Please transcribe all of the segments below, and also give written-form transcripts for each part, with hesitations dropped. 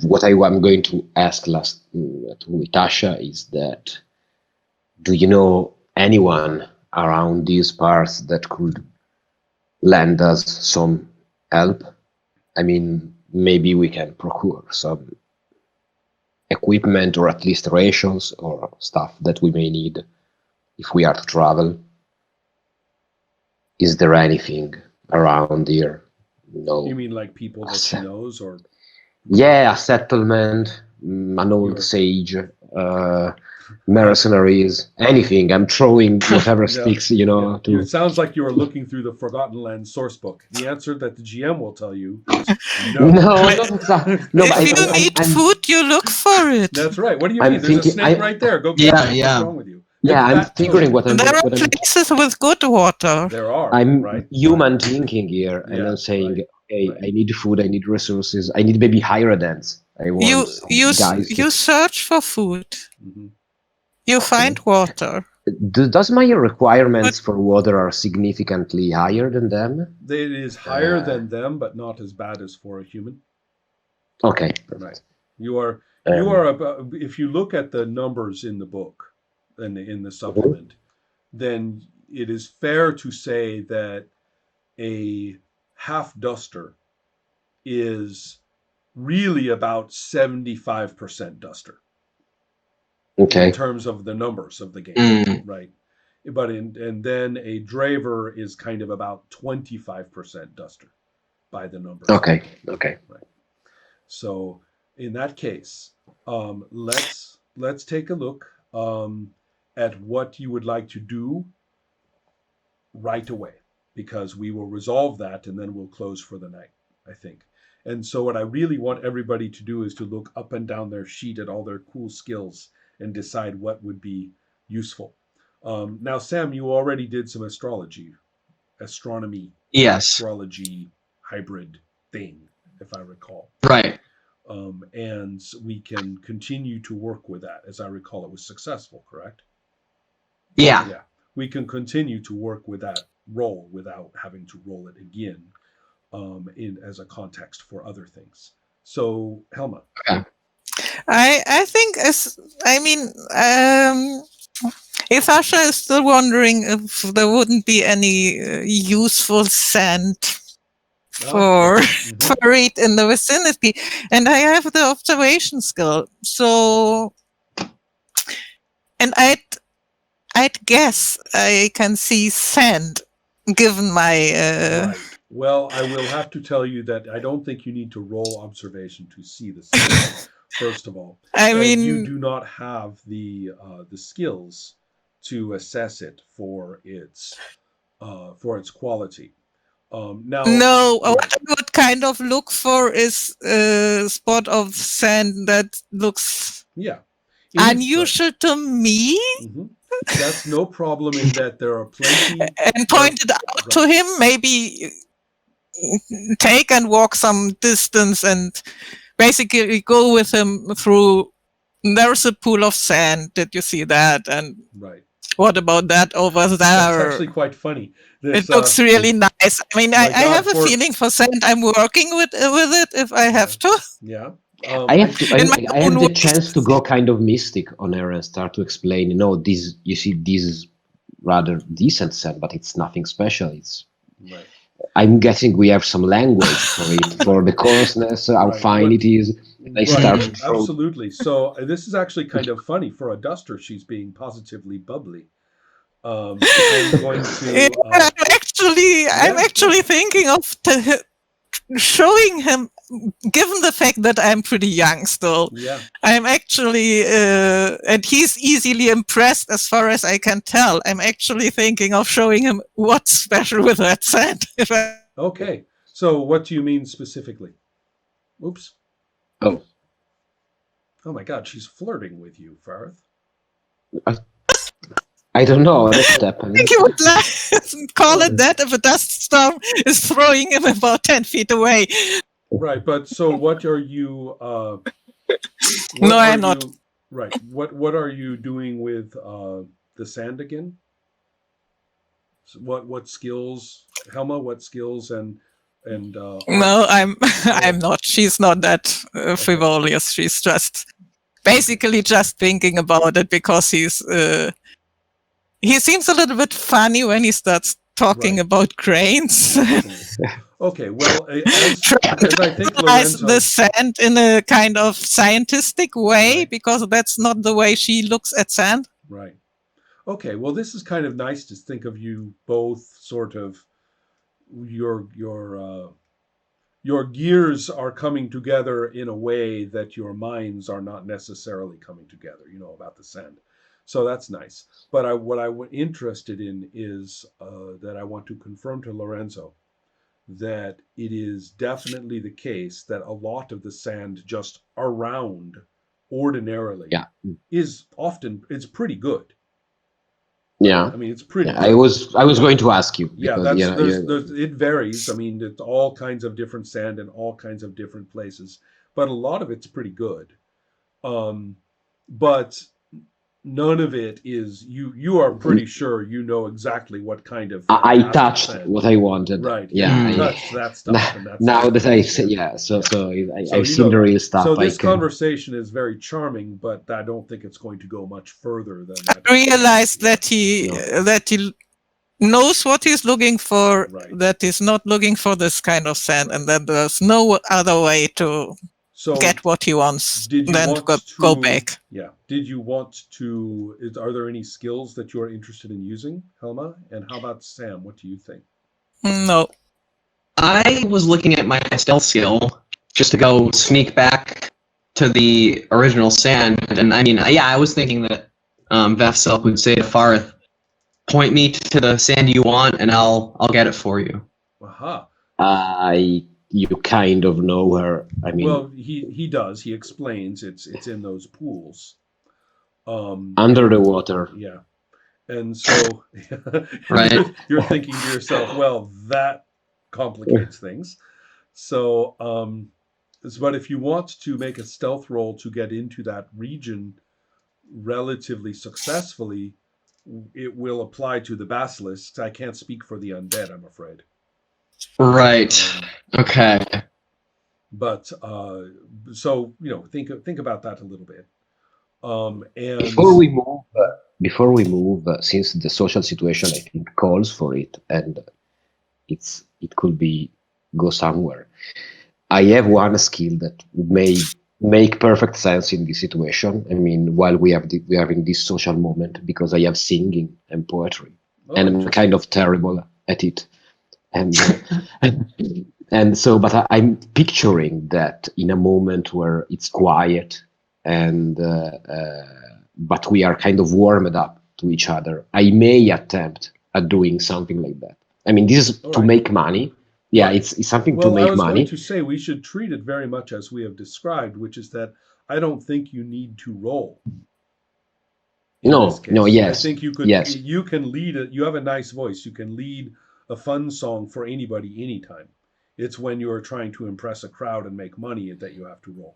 what I'm going to ask last to Itasha is that, do you know anyone around these parts that could lend us some help? I mean, maybe we can procure some equipment or at least rations or stuff that we may need if we are to travel. Is there anything around here? No. You mean like people that she knows, or? Yeah, a settlement, an old sage, mercenaries, anything. I'm throwing whatever sticks, to... It sounds like you are looking through the Forgotten Lands source book. The answer that the GM will tell you is no. Not exactly. No, if you need food, you look for it. That's right. What do you mean? There's a snake right there. Go get it. What's wrong with you? Yeah, I'm figuring what I'm... There are places with good water. There are. I'm right? human thinking here, and I'm saying, okay, I need food, I need resources, I need maybe Hierodens. I want you search for food. Mm-hmm. You find water. Does my requirements for water are significantly higher than them? It is higher than them, but not as bad as for a human. Okay. Right. You are about, if you look at the numbers in the book and in the supplement, then it is fair to say that a half duster is really about 75% duster. Okay. In terms of the numbers of the game, right? But and then a Draver is kind of about 25% duster by the numbers. Okay. Right. So in that case, let's take a look at what you would like to do right away, because we will resolve that and then we'll close for the night, I think. And so what I really want everybody to do is to look up and down their sheet at all their cool skills and decide what would be useful. Now, Sam, you already did some astronomy, astrology hybrid thing, if I recall. Right. And we can continue to work with that. As I recall, it was successful, correct? Yeah. Yeah. We can continue to work with that roll without having to roll it again as a context for other things. So, Helma. Okay. I think Itasha is still wondering if there wouldn't be any useful sand for it in the vicinity, and I have the observation skill, so, and I'd guess I can see sand given my Right. Well, I will have to tell you that I don't think you need to roll observation to see the sand. First of all, you do not have the skills to assess it for its quality. Now, no, what I would kind of look for is a spot of sand that looks unusual to me. Mm-hmm. That's no problem in that there are plenty. And pointed out to him, maybe take and walk some distance and basically go with him through. There's a pool of sand. Did you see that? And what about that over there? That's actually quite funny. It looks really nice. I mean, I have a feeling for sand. I'm working with it if I have to. Yeah. I have the chance to go kind of mystic on her and start to explain. This is rather decent sand, but it's nothing special. It's. Right. I'm guessing we have some language for it, for the coarseness, how fine it is. Absolutely. So this is actually kind of funny. For a duster, she's being positively bubbly. I'm going to. I'm actually thinking of showing him, given the fact that I'm pretty young still. Yeah. I'm actually, and he's easily impressed as far as I can tell. I'm actually thinking of showing him what's special with that sand. Okay. So what do you mean specifically? Oops. Oh. Oh my God, she's flirting with you, Farth. I don't know what happened. I think you would call it that if a dust storm is throwing him about 10 feet away. Right, but so what are you... no, I'm not. Right, what are you doing with the sand again? So what skills, Helma, what skills and And No, I'm not. She's not that frivolous. She's just basically just thinking about it because he seems a little bit funny when he starts talking Right. about cranes. Okay, well, as I think Analyze Lorenzo, the sand in a kind of scientific way, Right. because that's not the way she looks at sand. right. Okay, well, this is kind of nice to think of you both sort of your gears are coming together in a way that your minds are not necessarily coming together. You know about the sand, so that's nice. But what I'm interested in is that I want to confirm to Lorenzo that it is definitely the case that a lot of the sand just around ordinarily Yeah. is often it's pretty good. Yeah. I mean, it's pretty Yeah, good. I was going to ask you Yeah, because that's there's it varies. I mean, it's all kinds of different sand in all kinds of different places, but a lot of it's pretty good. But none of it is you are pretty sure you know exactly what kind of I fantastic touched sand. what I wanted. Right. Yeah. You Mm. touched that stuff, and that's Now nice. that I see, Yeah. so So I've you seen know the that. real stuff. So I this can. conversation is very charming, but I don't think it's going to go much further than that. Realize Yeah. that he No. that he knows what he's looking for, Right. that he's not looking for this kind of sand, and that there's no other way to So get what he wants did you than want to go back. Yeah. Did you want to? Are there any skills that you are interested in using, Helma? And how about Sam? What do you think? No. I was looking at my stealth skill just to go sneak back to the original sand, and I mean, yeah, I was thinking that Vefselk would say to Farth, "Point me to the sand you want, and I'll get it for you." Aha. You kind of know her. I mean, Well, he does. He explains it's in those pools. under the water. Yeah. And so Right. you're thinking to yourself, well, that complicates things. So, but if you want to make a stealth roll to get into that region relatively successfully, it will apply to the basilisks. I can't speak for the undead, I'm afraid. Right. Okay. But so think about that a little bit. And Before we move, since the social situation I think calls for it, and it could be go somewhere. I have one skill that may make perfect sense in this situation. I mean, while we are having this social moment, because I have singing and poetry, and I'm kind of terrible at it, and and so, but I'm picturing that in a moment where it's quiet and but we are kind of warmed up to each other, I may attempt at doing something like that. I mean, this is to make money. Yeah, Right. it's something Well, to make I was money. going to say we should treat it very much as we have described, which is that I don't think you need to roll. No, yes. I think you could. Yes. You can lead it. You have a nice voice. You can lead a fun song for anybody, anytime. It's when you are trying to impress a crowd and make money that you have to roll.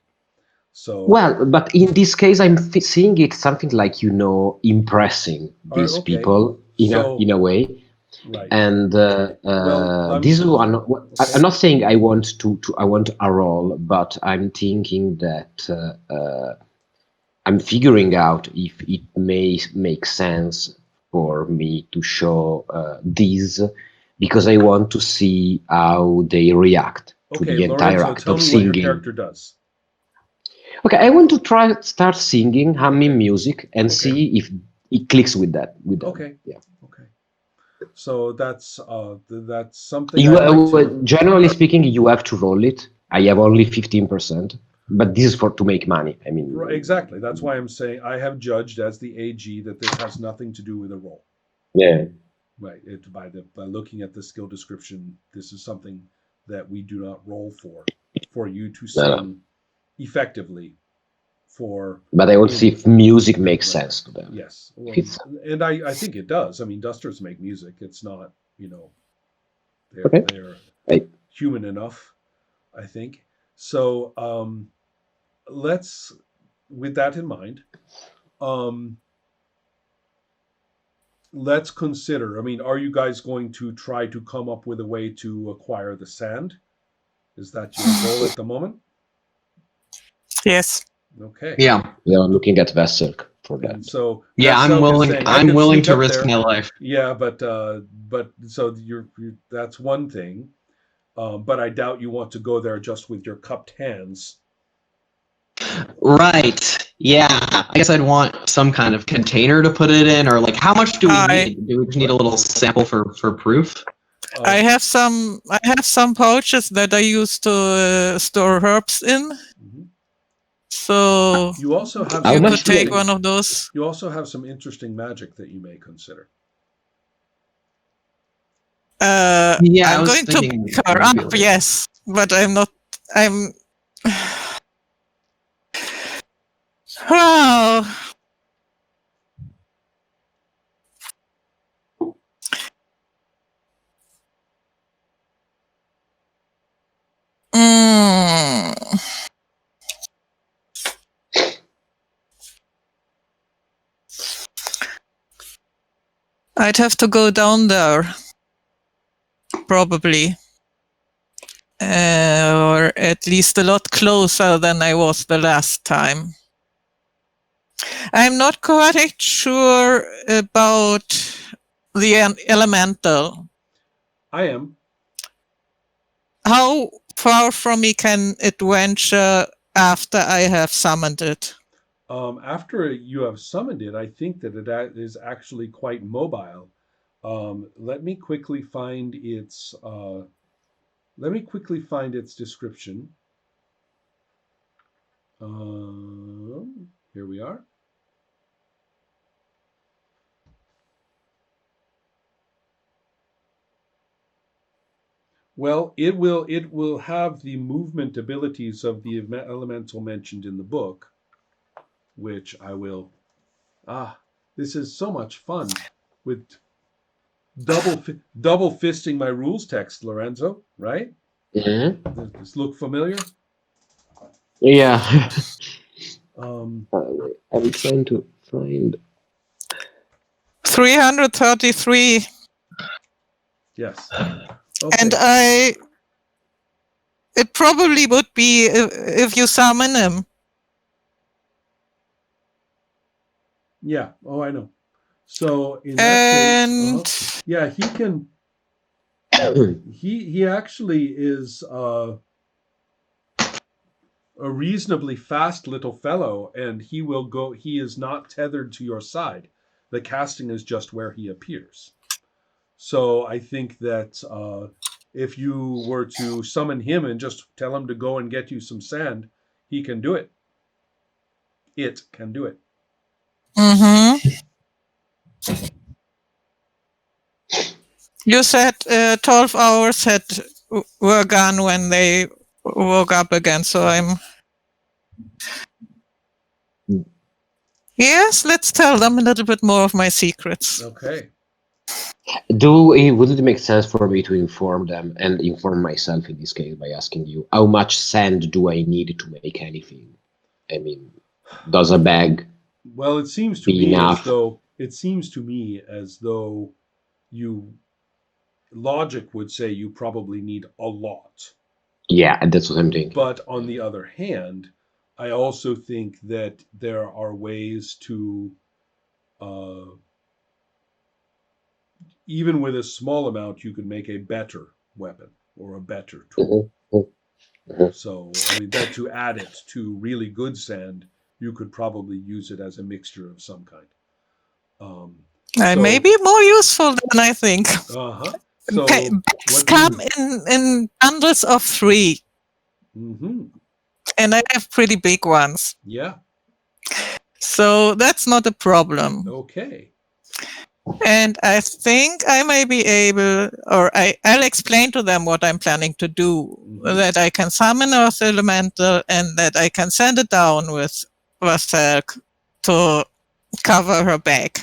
So well, but in this case, I'm seeing it something like impressing these people in a way. Right. And this is one. I'm not saying I want I want a role, but I'm thinking that I'm figuring out if it may make sense for me to show these, because I want to see how they react to the entire Lorenzo, act tell of me singing. what your character does. Okay, I want to start singing, humming music, and see if it clicks with that. Okay. Yeah. Okay. So that's something. Generally speaking, you have to roll it. I have only 15%, but this is to make money. I mean, exactly. That's why I'm saying I have judged as the AG that this has nothing to do with a roll. Yeah. Right. By looking at the skill description, this is something that we do not roll for you to sing effectively. But I will see if music makes sense to them. Yes. Well, and I think it does. I mean, dusters make music. It's not, they're human enough, I think. So let's, with that in mind, let's consider. I mean, are you guys going to try to come up with a way to acquire the sand? Is that your goal at the moment? Yes. Okay. Yeah. We are looking at Vesselk for that. And so Yeah, Vesselk I'm is willing. saying, "I I'm can willing sneak to up risk there." my life. Yeah, but so you're that's one thing. But I doubt you want to go there just with your cupped hands. Right. Yeah. I guess I'd want some kind of container to put it in, or like, how much do we need? Do we just need a little sample for proof? I have some pouches that I use to store herbs in. Mhm. So You also have How you much could take do- one of those. You also have some interesting magic that you may consider. Yeah, I I'm was going to thinking pick her up, manipulate. yes, but I'm not. I'm. Wow. Mm. I'd have to go down there, probably. Or at least a lot closer than I was the last time. I'm not quite sure about the elemental. I am. How far from me can it venture after I have summoned it? After you have summoned it, I think that it is actually quite mobile. Let me quickly find its. Let me quickly find its description. Here we are. Well, it will have the movement abilities of the elemental mentioned in the book, which I will. This is so much fun with double fisting my rules text, Lorenzo. Right? Mhm. Does this look familiar? Yeah. Um, I'm trying to find. 333. yes. Okay. And it probably would be if you summon him. Yeah. Oh, I know. So in that And case, yeah, he can. He actually is a reasonably fast little fellow, and he will go. He is not tethered to your side. The casting is just where he appears. So I think that if you were to summon him and just tell him to go and get you some sand, he can do it. It can do it. You said 12 hours were gone when they woke up again, so I'm... Yes, let's tell them a little bit more of my secrets. Okay. Would it make sense for me to inform them and inform myself in this case by asking you how much sand do I need to make anything? I mean, does a bag? Well, it seems to Be me enough. as though you logic would say you probably need a lot. Yeah, that's what I'm thinking. But on the other hand, I also think that there are ways to, even with a small amount, you could make a better weapon or a better tool. So, I mean, that to add it to really good sand, you could probably use it as a mixture of some kind. I may be more useful than I think. So, Bags come in bundles of 3. Mm-hmm. And I have pretty big ones. Yeah. So that's not a problem. Okay. And I think I may be able, or I'll explain to them what I'm planning to do, that I can summon Earth Elemental and that I can send it down with Vesselk to cover her back.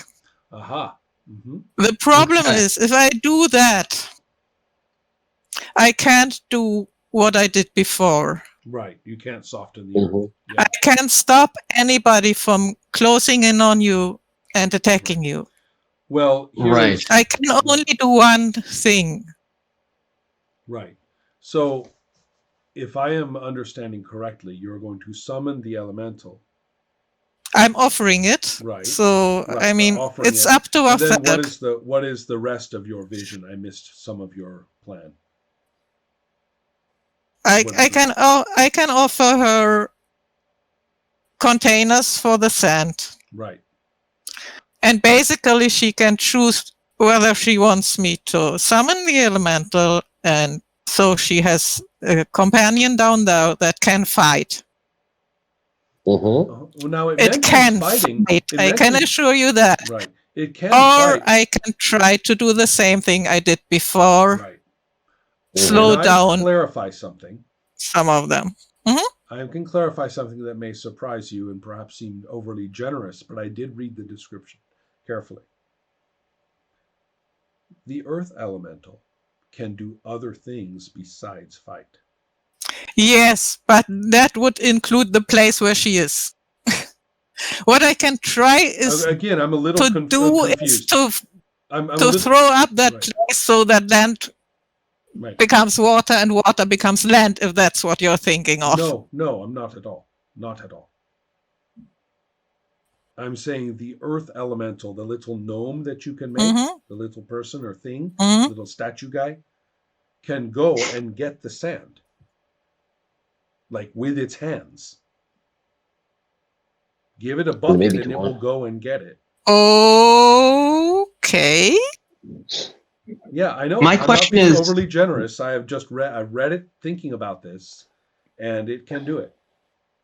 Aha. Mm-hmm. The problem is, if I do that, I can't do what I did before. Right. You can't soften the earth. I can't stop anybody from closing in on you and attacking you. Well, here Right. is- I can only do one thing. right. So, if I am understanding correctly, you're going to summon the elemental. I'm offering it. Right. So, Right, I mean, offering it's it. up to And then Vathelk. what is the rest of your vision? I missed some of your plan. I what is I can offer her containers for the sand. Right. And basically she can choose whether she wants me to summon the elemental, and so she has a companion down there that can fight. Mhm. Well, now it It can fighting. fight. It I can mentions- assure you that. Right. It can Or fight. I can try to do the same thing I did before, Right. slow And I down clarify something. some of them. I can clarify something that may surprise you and perhaps seem overly generous, but I did read the description carefully. The earth elemental can do other things besides fight. Yes, but that would include the place where she is. What I can try is Again, I'm a little to do is confused. to I'm a to little, throw up that Right. place so that land right. becomes water and water becomes land, if that's what you're thinking of. No, I'm not at all. Not at all. I'm saying the earth elemental, the little gnome that you can make, Mhm. the little person or thing, Mhm. little statue guy, can go and get the sand. Like with its hands. Give it a bucket maybe and it come will on. go and get it. Okay. Yeah, I know. My I'm question not being is- overly generous. I have just read. I've read it, thinking about this, and it can do it.